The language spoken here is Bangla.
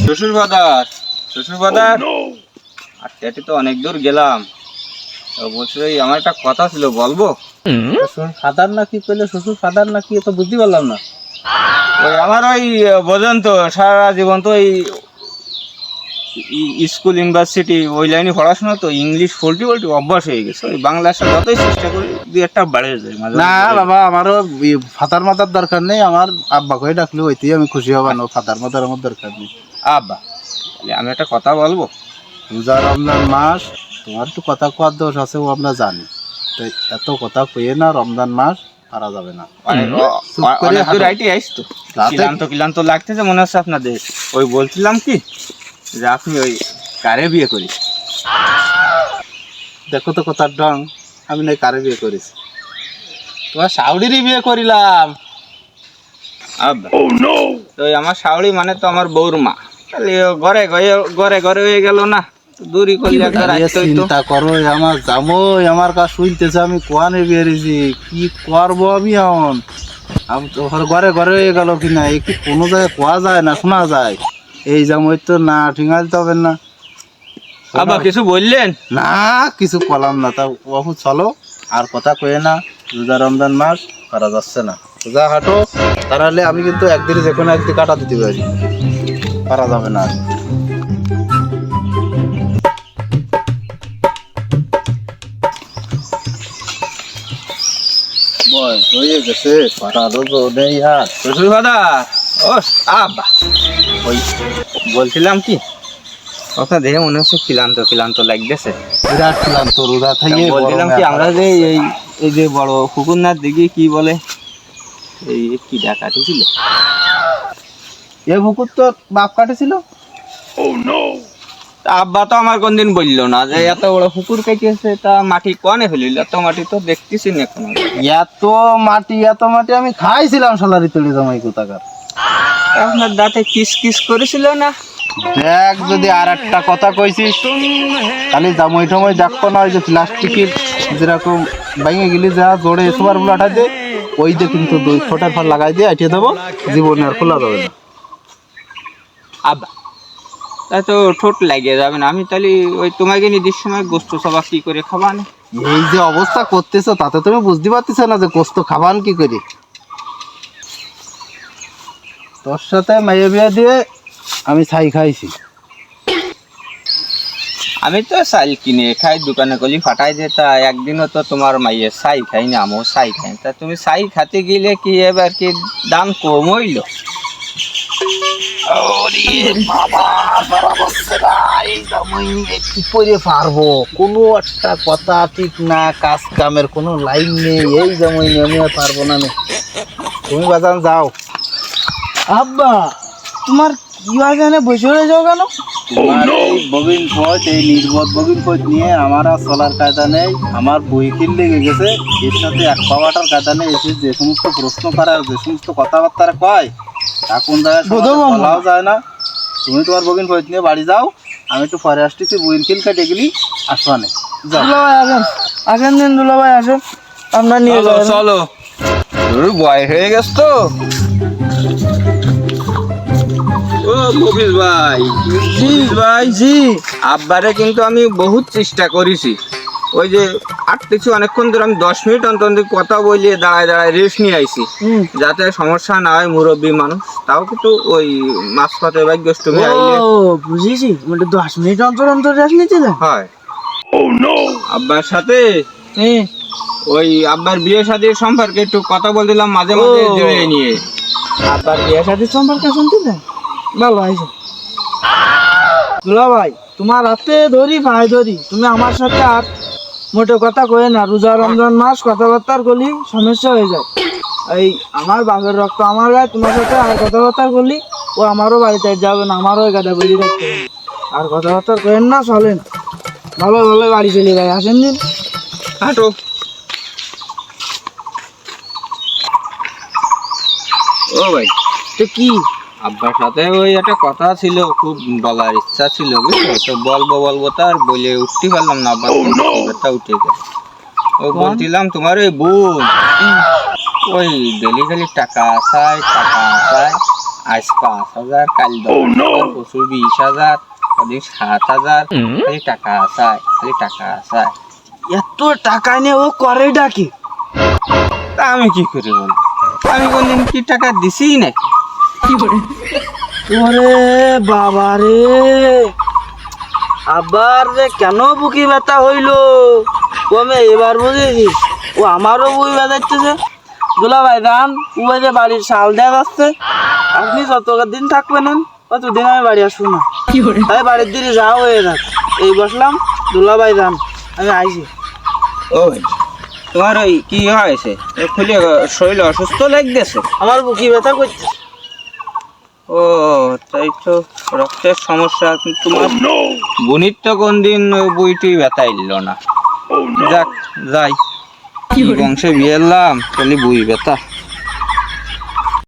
শ্বশুর ফাদার, শ্বশুর ফাদার, আর ট্যাটি তো অনেক দূর গেলাম। বলছি ওই আমার একটা কথা ছিল, বলবো? শ্বশুর ফাদার না কি কইলে, শ্বশুর ফাদার না কি তো বুঝতে পারলাম না। ওই আমার ওই বোঝেন তো, সারা জীবন তো ওই স্কুল ইউনিভার্সিটি ওই লাইনে পড়াশোনা, তো ইংলিশ ফল্টি ফল্টি অভ্যাস হয়ে গেছে। ওই বাংলার সাথে যতই চেষ্টা করি দুই একটা বাড়ে যায় মাঝে না মাঝে। বাবা, আমারও ফাদার মাতার দরকার নেই, আমার আব্বা কই ডাকলে হইতেই আমি খুশি হব না। ফাদার মাতার আমার দরকার নেই। আব্বা, তাহলে আমি একটা কথা বলবো? রোজা রমজান মাস, তোমার তো কথা কোয়ার দোষ আছে, ও আমরা জানি। তাই এত কথা কইয়ে না, রমজান মাস পারা যাবে না। চুপ করে অনেক দূর আইটি আইস তো, ক্লান্ত ক্লান্ত লাগতেছে মনে হচ্ছে আপনাদের। ওই বলছিলাম কি যে আপনি ওই কারে বিয়ে করিস? দেখো তো কথার ঢং, আমি নাই কারে বিয়ে করেছি, তোমার শাউরিরই বিয়ে করিলাম। আব্বা, তো ওই আমার শাওড়ি মানে তো আমার বউর মা, তাহলে ও ঘরে ঘরে ঘরে হয়ে গেল না? দূরই করলে একটা রাখতে হইতো। চিন্তা করো, আমার জামই আমার কাছে শুনতেছে আমি কোয়ানে বেরিয়েছি, কি করবো আমি এখন? আমি তো ঘরে ঘরে হয়ে গেল কিনা, এ কি কোনো জায়গায় কোয়া যায় না, শোনা যায়? এই জামই তো না ঠিঙা দিতে হবে না। আব্বা কিছু বললেন? না কিছু কলাম না, তা বাবু চলো, আর কথা কয়ে না। রোজা রমজান মাস পারা যাচ্ছে না, রোজা হাঁটো, তাহলে আমি কিন্তু একদিনে যে কোনো একদিন কাটা দিতে পারি, পারা যাবে না আর। বয়স হয়ে গেছে, পারারও জো নেই আর। শ্বশুর ফাদার, ও আব্বা, ওই বলছিলাম কি, কথা দেখে মনে হচ্ছে ক্লান্ত ক্লান্ত লাগতেছে। বিরাট ক্লান্ত রোজা থেকে। বলছিলাম কি, আমরা যে এই এই যে বড় ফুকুরনাথ দিঘি কি বলে, এই কি ডাকাতি ছিল? এ পুকুর তো বাপ কাটেছিল। তা আব্বা তো আমার কোনদিন বললো না যে এত বড় পুকুর কেটেছে, তা মাটি কনে ফেলিল? এত মাটি তো দেখতেছি না এখন। এত মাটি আমি খাইছিলাম সালারি তুলে জামাই কোথাকার। আপনার দাঁতে কিস কিস করেছিল না? দেখ, যদি আর একটা কথা কইছিস খালি জামাই টামাই দেখো না, ওই যে প্লাস্টিকের যেরকম ভেঙে গেলি যা জোরে সুপার গুলো আঠা দে, ওই দিয়ে কিন্তু 2 ফোঁটার ফল লাগাই দিয়ে আটিয়ে দেবো, জীবনে আর খোলা যাবে না। আব্বা, তা তো ঠোঁট লাগিয়ে যাবে না। আমি তাহলে ওই তোমাকে নির্দিষ্ট সময় গোস্ত সবা কি করে খাবা না? এই যে অবস্থা করতেছো, তাতে তুমি বুঝতে পারতেছ না যে গোস্ত খাবান কি করে। তোর সাথে মেয়ে বিয়ে দিয়ে আমি ছাই খাইছি। আমি তো চাল কিনে খাই, দোকানে গলি ফাটাই দে। তা একদিনও তো তোমার মাইয়ের ছাই খাই না, আমিও ছাই খাই। তা তুমি ছাই খাতে গেলে কি এবার কি দাম কম হইল? কি করে পারবো, কোনো একটা কথা ঠিক না, কাজ কামের কোনো লাইন নেই, এই যেমন আমি আর পারবো না। তুমি বাজান যাও। আব্বা, তোমার কি বাজানে বসে রয়ে যাও কেন? তোমার এই ববিন পথ, এই নির্বোধ ববিন পথ নিয়ে আমার আর চলার কায়দা নেই। আমার বই কিল লেগে গেছে, এর সাথে এক পাওয়াটার কায়দা নেই। এসে যে সমস্ত প্রশ্ন করার, যে সমস্ত কথাবার্তা কয়, তা কোন জায়গায় বলাও যায় না। তুমি তোমার ববিন পথ নিয়ে বাড়ি যাও, আমি একটু পরে আসতেছি। বইন কিল কেটে গেলি আসবানে যাও। দুলাভাই আসেন, আসেন দিন দুলাভাই আসেন, আপনার নিয়ে চলো যাবেন। চলো, বয়স হয়ে গেছে তো। ও মফিজ ভাই, মফিজ ভাই, জি আব্বারে কিন্তু আমি বহুত চেষ্টা করেছি। ওই যে আটতেছি অনেকক্ষণ ধরে, আমি 10 মিনিট অন্তর অন্তর কথা বলিয়ে দাঁড়ায় দাঁড়ায় রেস্ট নিয়ে আইছি, যাতে সমস্যা না হয়, মুরব্বী মানুষ। তাও কিন্তু ওই মাঝপথে ভাগ্যষ্টমী আইলে ও বুঝেছি, মানে 10 মিনিট অন্তর অন্তর রেস্ট নিয়েছিলেন। হয়। আব্বার সাথে ওই আব্বার বিয়ে শাদীর সম্পর্কে একটু কথা বলছিলাম মাঝে মাঝে ও। জড়িয়ে নিয়ে। আব্বার বিয়ে শাদীর সম্পর্কে শুনতেছেন? ভালো হয়েছে দুলাভাই, তোমার হাতে ধরি পায়ে ধরি, তুমি আমার সাথে আর মোটে কথা কয়ে না। রোজা রমজান মাস কথাবার্তার গলি সমস্যা হয়ে যায়। এই আমার বাপের রক্ত আমার গায়ে, তোমার সাথে আর কথাবার্তা করলি ও আমারও বাড়িতে যাবে না, আমারও ওই গাদা বলি রাখতে হবে। আর কথাবার্তা কেন না, চলেন ভালো ভালো বাড়ি চলে যায়। আসেন দিন, হাঁটো। ও ভাই, তো কি আব্বার সাথে ওই একটা কথা ছিল, খুব বলার ইচ্ছা ছিল, বুঝছো তো। বলবো বলবো তো আর বলে উঠতে পারলাম না, আব্বার এবারটা উঠে গেছে। ও বলছিলাম, তোমার ওই বোন ওই ডেলি ডেলি টাকা চায়, টাকা চায়। আজ 5,000 কাল 10,000 পরশু 20,000 ওদিন 7,000 খালি টাকা আসায় খালি টাকা আসায়। এত টাকা নিয়ে ও করে ডাকি? তা আমি কি করে বলবো, আমি কোনদিন কি টাকা দিছি নাকি? ওরে বাবা রে, আবার রে কেন বুকি ব্যথা হইলো? কমে এবার বুঝেছি, ও আমারও বুকি ব্যথাচ্ছে। দুলা ভাই দান ওই যে বাড়ির শাল দেয়া যাচ্ছে, আপনি যত দিন থাকবেন ততদিন আমি বাড়ি আসবো না। তাই বাড়ির দিকে যাও হয়ে থাক, এই বসলাম। দুলা ভাই দান আমি আইছি। ওই তোমার ওই কি হয়েছে, খুলে শরীর অসুস্থ লাগতেছে? আমার বুকি ব্যথা করছে। ও তাই তো, রক্তের সমস্যা। তোমার বুনির তো কোনদিন বইটি ব্যথা এলো না। যাক যাই, কি বংশে বিয়ে এলাম খালি বই ব্যথা।